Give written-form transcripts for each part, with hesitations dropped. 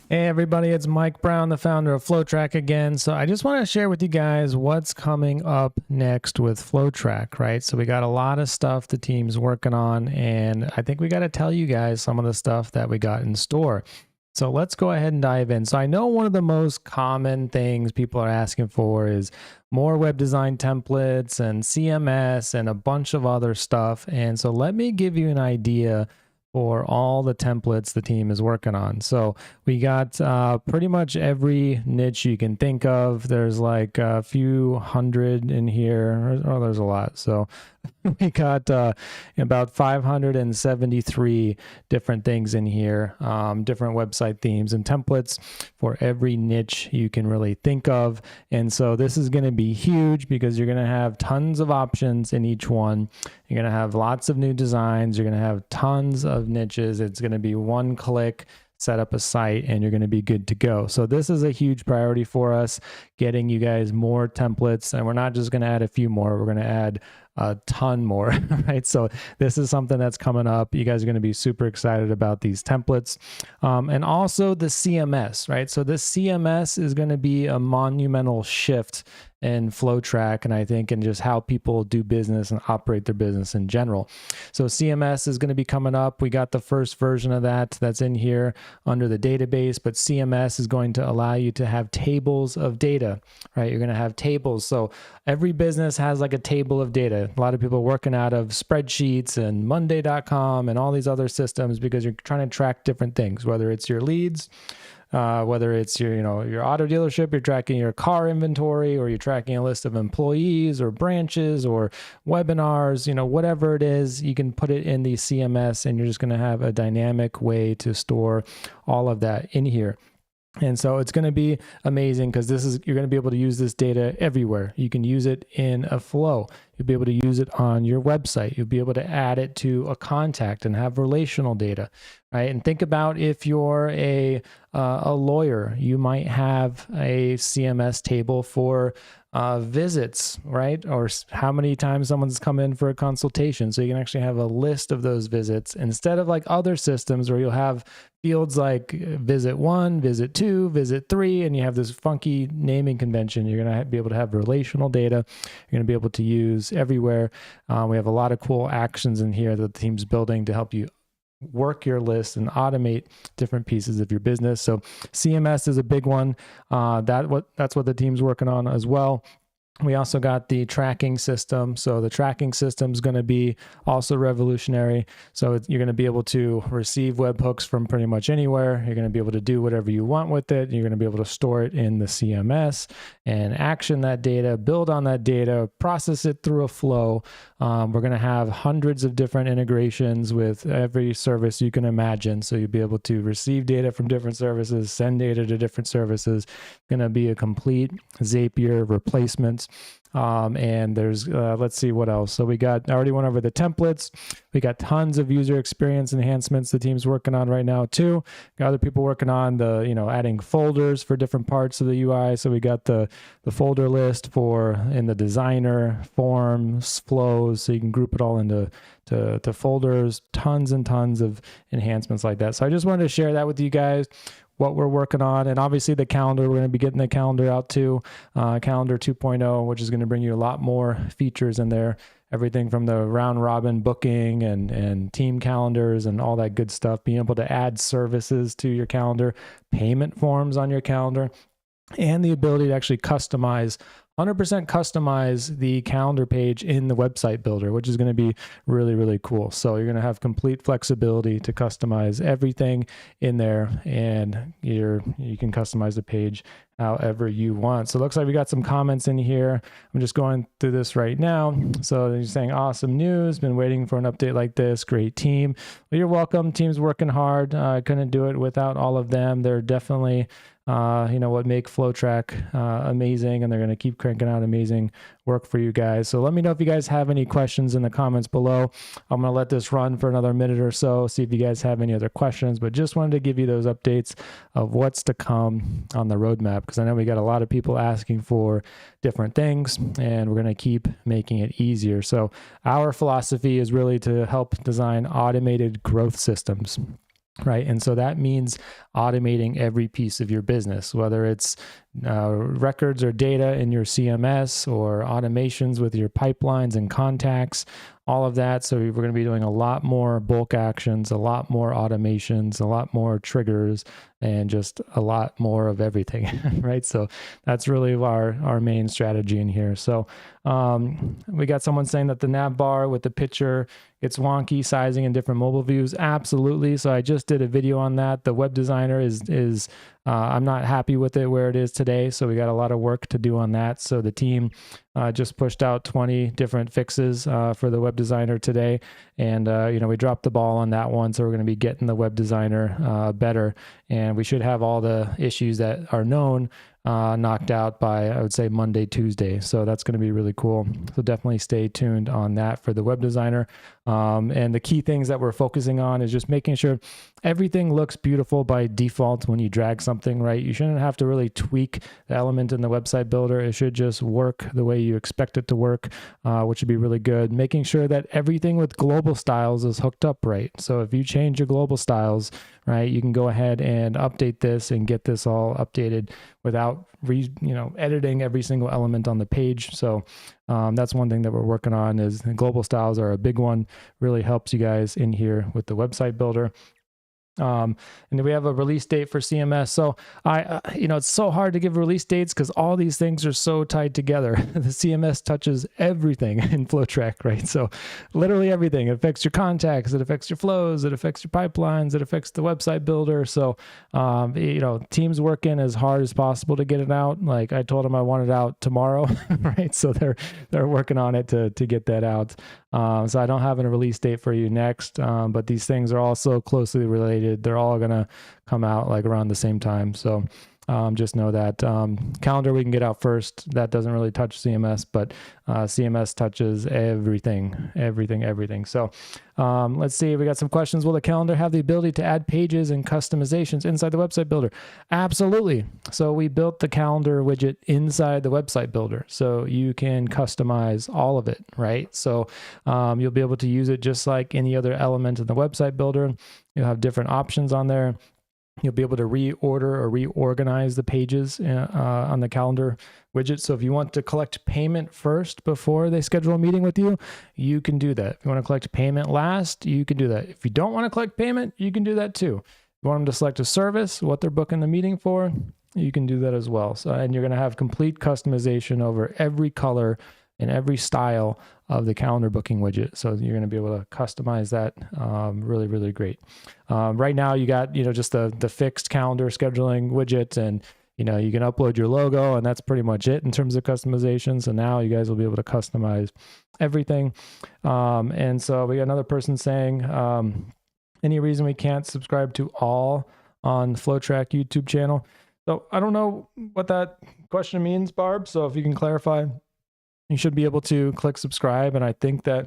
Hey everybody, it's Mike Brown, the founder of FlowTrack again. So I just want to share with you guys what's coming up next with FlowTrack, right? So we got a lot of stuff the team's working on, and I think we got to tell you guys some of the stuff that we got in store. So let's go ahead and dive in. So I know one of the most common things people are asking for is more web design templates and CMS and a bunch of other stuff. And so let me give you an idea for all the templates the team is working on. So we got pretty much every niche you can think of. There's like a few hundred in here. Oh, there's a lot. So we got about 573 different things in here, different website themes and templates for every niche you can really think of. And so this is going to be huge because you're going to have tons of options in each one. You're going to have lots of new designs. You're going to have tons of niches. It's going to be one click, set up a site, and you're going to be good to go. So this is a huge priority for us, getting you guys more templates. And we're not just going to add a few more, we're going to add a ton more, right? So this is something that's coming up. You guys are going to be super excited about these templates. And also the CMS, right? So this CMS is going to be a monumental shift in FlowTrack, and I think in just how people do business and operate their business in general. So CMS is going to be coming up. We got the first version of that's in here under the database, but CMS is going to allow you to have tables of data, right? You're going to have tables. So every business has like a table of data. A lot of people working out of spreadsheets and Monday.com and all these other systems because you're trying to track different things, whether it's your leads, whether it's your auto dealership, you're tracking your car inventory, or you're tracking a list of employees or branches or webinars, whatever it is, you can put it in the CMS, and you're just going to have a dynamic way to store all of that in here. And so it's going to be amazing because you're going to be able to use this data everywhere. You can use it in a flow. You'll be able to use it on your website. You'll be able to add it to a contact and have relational data, right? And think about if you're a lawyer, you might have a CMS table for visits, right? Or how many times someone's come in for a consultation. So you can actually have a list of those visits instead of like other systems where you'll have fields like visit 1, visit 2, visit 3, and you have this funky naming convention. You're going to be able to have relational data. You're going to be able to use everywhere. We have a lot of cool actions in here that the team's building to help you work your list and automate different pieces of your business. So CMS is a big one. That's what the team's working on as well. We also got the tracking system. So the tracking system is going to be also revolutionary. So you're going to be able to receive webhooks from pretty much anywhere. You're going to be able to do whatever you want with it. You're going to be able to store it in the CMS and action that data, build on that data, process it through a flow. We're going to have hundreds of different integrations with every service you can imagine. So you'll be able to receive data from different services, send data to different services. It's going to be a complete Zapier replacement. And there's, let's see what else. So I already went over the templates. We got tons of user experience enhancements the team's working on right now too. Got other people working on adding folders for different parts of the UI. So we got the folder list in the designer, forms, flows, so you can group it all into folders, tons and tons of enhancements like that. So I just wanted to share that with you guys, what we're working on. And obviously the calendar, we're going to be getting the calendar out too, calendar 2.0, which is going to bring you a lot more features in there. Everything from the round robin booking and team calendars and all that good stuff, being able to add services to your calendar, payment forms on your calendar, and the ability to actually 100% customize the calendar page in the website builder, which is going to be really, really cool. So you're going to have complete flexibility to customize everything in there, and you can customize the page however you want. So it looks like we got some comments in here. I'm just going through this right now. So they're saying, awesome news, been waiting for an update like this, great team. Well, you're welcome. Team's working hard. I couldn't do it without all of them. They're definitely what make FlowTrack amazing, and they're going to keep cranking out amazing work for you guys. So let me know if you guys have any questions in the comments below. I'm going to let this run for another minute or so, see if you guys have any other questions, but just wanted to give you those updates of what's to come on the roadmap, because I know we got a lot of people asking for different things, and we're going to keep making it easier. So our philosophy is really to help design automated growth systems. right? And so that means automating every piece of your business, whether it's records or data in your CMS or automations with your pipelines and contacts, all of that. So we're going to be doing a lot more bulk actions, a lot more automations, a lot more triggers, and just a lot more of everything, right? So that's really our main strategy in here. So we got someone saying that the nav bar with the picture, it's wonky sizing in different mobile views. Absolutely. So I just did a video on that. The web designer is I'm not happy with it where it is today. So we got a lot of work to do on that. So the team just pushed out 20 different fixes for the web designer today. And, we dropped the ball on that one. So we're going to be getting the web designer better. And we should have all the issues that are known knocked out by, I would say, Monday, Tuesday. So that's going to be really cool. So definitely stay tuned on that for the web designer. And the key things that we're focusing on is just making sure everything looks beautiful by default when you drag something, right? You shouldn't have to really tweak the element in the website builder. It should just work the way you expect it to work, which would be really good. Making sure that everything with global styles is hooked up right. So if you change your global styles, right, you can go ahead and update this and get this all updated without editing every single element on the page. So that's one thing that we're working on, is the global styles are a big one. Really helps you guys in here with the website builder. And then we have a release date for CMS. So it's so hard to give release dates because all these things are so tied together. The CMS touches everything in FlowTrack, right? So literally everything. It affects your contacts, it affects your flows, it affects your pipelines, it affects the website builder. So, teams working as hard as possible to get it out. Like I told them I want it out tomorrow, right? So they're working on it to get that out. So I don't have a release date for you next, but these things are also closely related. They're all going to come out like around the same time. So just know that calendar we can get out first. That doesn't really touch CMS, but CMS touches everything. So let's see. We got some questions. Will the calendar have the ability to add pages and customizations inside the website builder? Absolutely. So we built the calendar widget inside the website builder, so you can customize all of it, right? So you'll be able to use it just like any other element in the website builder. You'll have different options on there. You'll be able to reorder or reorganize the pages on the calendar widget. So if you want to collect payment first before they schedule a meeting with you, you can do that. If you want to collect payment last, you can do that. If you don't want to collect payment, you can do that too. If you want them to select a service, what they're booking the meeting for, you can do that as well. So, and you're going to have complete customization over every color and every style of the calendar booking widget. So you're going to be able to customize that really, really great. Right now you got, just the fixed calendar scheduling widget, and, you can upload your logo, and that's pretty much it in terms of customization. So now you guys will be able to customize everything. And so we got another person saying, any reason we can't subscribe to all on FlowTrack YouTube channel? So I don't know what that question means, Barb. So if you can clarify. You should be able to click subscribe, and I think that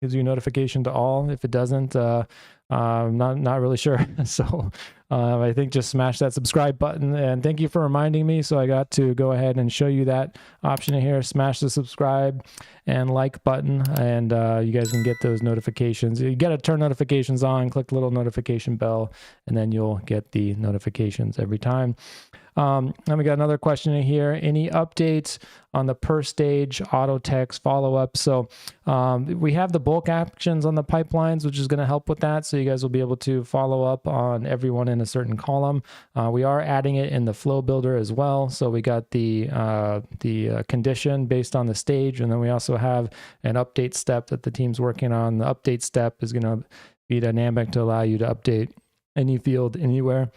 gives you a notification to all. If it doesn't, I'm not really sure. So I think just smash that subscribe button, and thank you for reminding me. So I got to go ahead and show you that option in here. Smash the subscribe and like button, and you guys can get those notifications. You got to turn notifications on, click the little notification bell, and then you'll get the notifications every time. And we got another question in here. Any updates on the per stage auto text follow-up? So we have the bulk actions on the pipelines, which is going to help with that. So you guys will be able to follow up on everyone in a certain column. We are adding it in the flow builder as well. So we got the condition based on the stage, and then we also have an update step that the team's working on. The update step is going to be dynamic to allow you to update any field anywhere.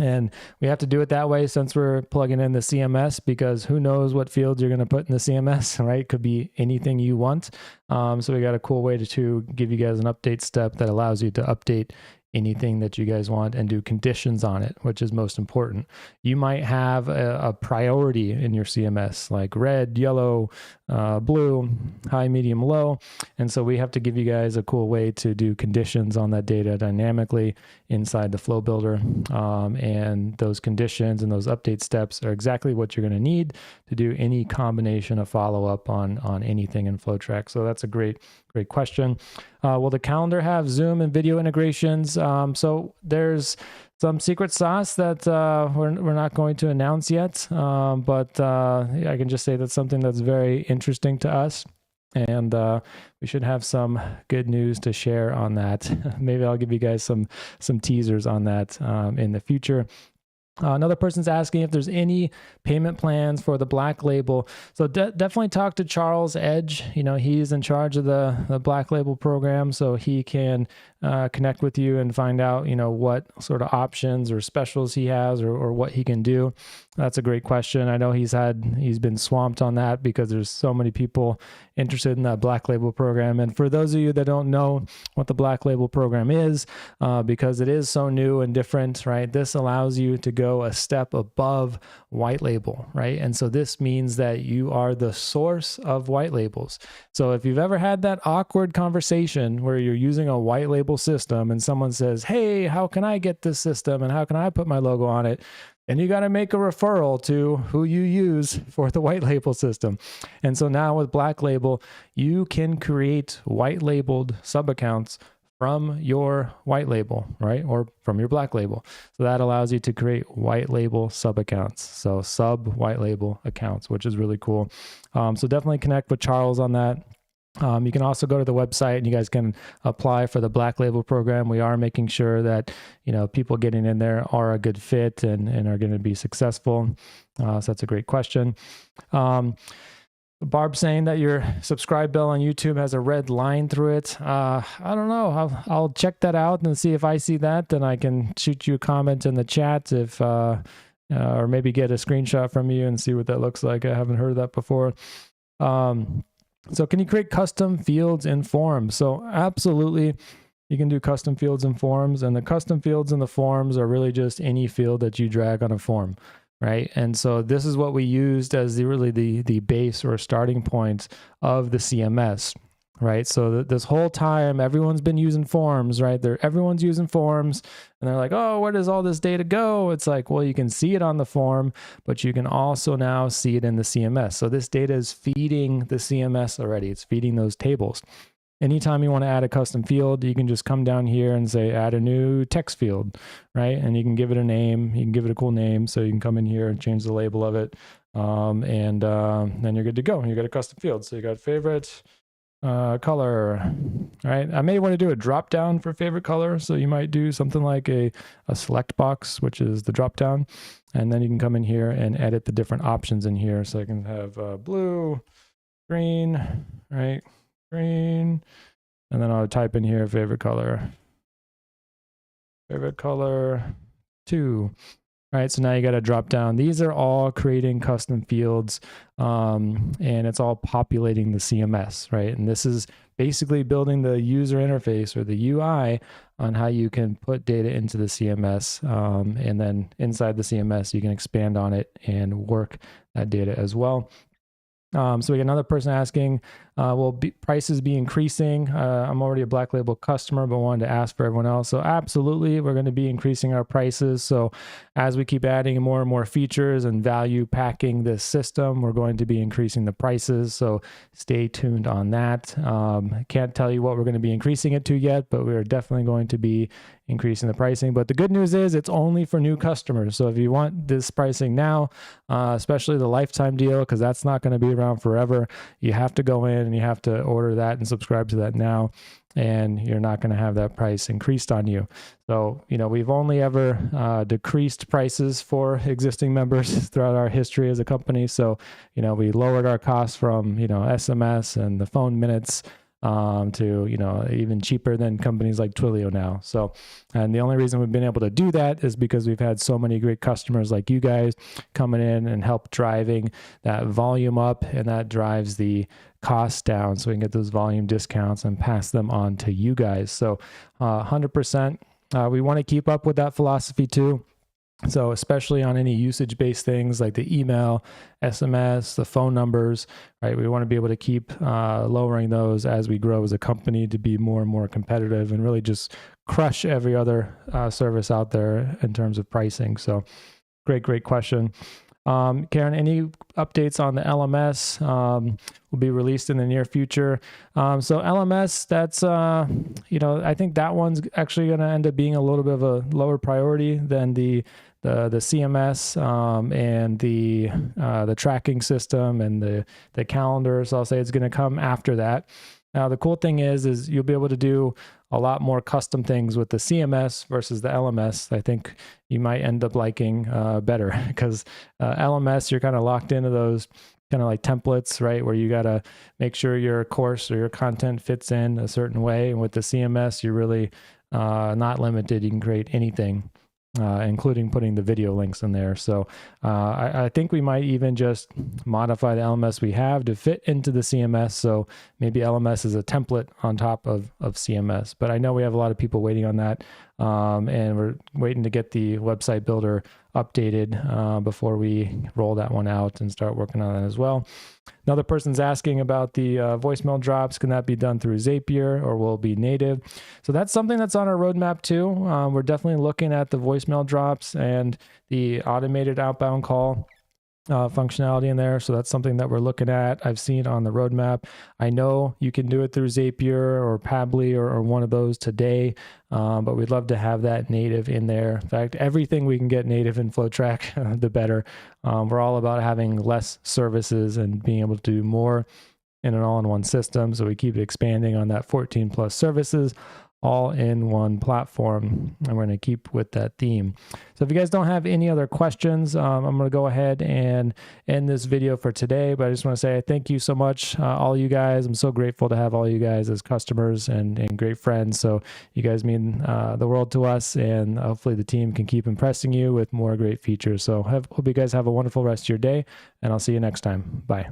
And we have to do it that way since we're plugging in the CMS, because who knows what fields you're going to put in the CMS, right? Could be anything you want. So we got a cool way to give you guys an update step that allows you to update anything that you guys want and do conditions on it, which is most important. You might have a priority in your CMS, like red, yellow, blue, high, medium, low. And so we have to give you guys a cool way to do conditions on that data dynamically inside the Flow Builder. And those conditions and those update steps are exactly what you're going to need to do any combination of follow-up on anything in FlowTrack. So that's a great question. Will the calendar have Zoom and video integrations? So there's some secret sauce that we're not going to announce yet, but I can just say that's something that's very interesting to us, and we should have some good news to share on that. Maybe I'll give you guys some teasers on that in the future. Another person's asking if there's any payment plans for the Black Label. So definitely talk to Charles Edge. You know, he's in charge of the Black Label program, so he can connect with you and find out, you know, what sort of options or specials he has or what he can do. That's a great question. I know he's been swamped on that because there's so many people interested in that Black Label program. And for those of you that don't know what the Black Label program is, because it is so new and different, right? This allows you to go a step above white label, right? And so this means that you are the source of white labels. So if you've ever had that awkward conversation where you're using a white label system and someone says, hey, how can I get this system and how can I put my logo on it? And you got to make a referral to who you use for the white label system. And so now with Black Label, you can create white labeled sub accounts from your white label, right? Or from your Black Label. So that allows you to create white label sub accounts. So sub white label accounts, which is really cool. So definitely connect with Charles on that. You can also go to the website and you guys can apply for the Black Label program. We are making sure that, you know, people getting in there are a good fit and are going to be successful. So that's a great question. Barb saying that your subscribe bell on YouTube has a red line through it. I don't know. I'll check that out and see if I see that. Then I can shoot you a comment in the chat if, or maybe get a screenshot from you and see what that looks like. I haven't heard that before. So can you create custom fields in forms? So absolutely, you can do custom fields in forms, and the custom fields in the forms are really just any field that you drag on a form, right? And so this is what we used as the base or starting point of the CMS, right? So this whole time, everyone's been using forms, right? Everyone's using forms, and they're like, oh, where does all this data go? It's like, well, you can see it on the form, but you can also now see it in the CMS. So this data is feeding the CMS already. It's feeding those tables. Anytime you want to add a custom field, you can just come down here and say, add a new text field, right? And you can give it a name. You can give it a cool name. So you can come in here and change the label of it. And then you're good to go. You got a custom field. So you got favorite color, right? I may want to do a drop down for favorite color. So you might do something like a select box, which is the drop down. And then you can come in here and edit the different options in here. So I can have blue, green, right? Green. And then I'll type in here favorite color 2. All right, so now you got to drop down. These are all creating custom fields, and it's all populating the CMS, right? And this is basically building the user interface or the UI on how you can put data into the CMS, and then inside the CMS, you can expand on it and work that data as well. So we got another person asking, will prices be increasing? I'm already a Black Label customer, but wanted to ask for everyone else. So absolutely, we're going to be increasing our prices. So as we keep adding more and more features and value packing this system, we're going to be increasing the prices. So stay tuned on that. I can't tell you what we're going to be increasing it to yet, but we're definitely going to be increasing the pricing. But the good news is it's only for new customers. So if you want this pricing now, especially the lifetime deal, because that's not going to be around forever, you have to go in and you have to order that and subscribe to that now, and you're not going to have that price increased on you. So, you know, we've only ever decreased prices for existing members throughout our history as a company. So, you know, we lowered our costs from, you know, SMS and the phone minutes to, you know, even cheaper than companies like Twilio now. So, and the only reason we've been able to do that is because we've had so many great customers like you guys coming in and help driving that volume up, and that drives the costs down so we can get those volume discounts and pass them on to you guys. So 100%, we want to keep up with that philosophy too. So especially on any usage-based things like the email, SMS, the phone numbers, right? We want to be able to keep lowering those as we grow as a company to be more and more competitive and really just crush every other service out there in terms of pricing. So great question. Karen, any updates on the LMS? Will be released in the near future. So LMS, that's, I think that one's actually going to end up being a little bit of a lower priority than the CMS and the tracking system and the calendar. So I'll say it's going to come after that. Now, the cool thing is you'll be able to do a lot more custom things with the CMS versus the LMS. I think you might end up liking better because LMS, you're kind of locked into those kind of like templates, right? Where you got to make sure your course or your content fits in a certain way. And with the CMS, you're really not limited. You can create anything. Including putting the video links in there. So I think we might even just modify the LMS we have to fit into the CMS. So maybe LMS is a template on top of CMS. But I know we have a lot of people waiting on that. And we're waiting to get the website builder updated before we roll that one out and start working on that as well. Another person's asking about the voicemail drops. Can that be done through Zapier or will it be native? So that's something that's on our roadmap too. We're definitely looking at the voicemail drops and the automated outbound call functionality in there. So that's something that we're looking at. I've seen on the roadmap. I know you can do it through Zapier or Pabbly or one of those today, but we'd love to have that native in there. In fact, everything we can get native in FlowTrack, the better. We're all about having less services and being able to do more in an all-in-one system. So we keep expanding on that 14 plus services, all in one platform, and we're going to keep with that theme. So if you guys don't have any other questions, I'm going to go ahead and end this video for today, but I just want to say thank you so much, all you guys. I'm so grateful to have all you guys as customers and great friends. So you guys mean the world to us, and hopefully the team can keep impressing you with more great features. So hope you guys have a wonderful rest of your day, and I'll see you next time. Bye.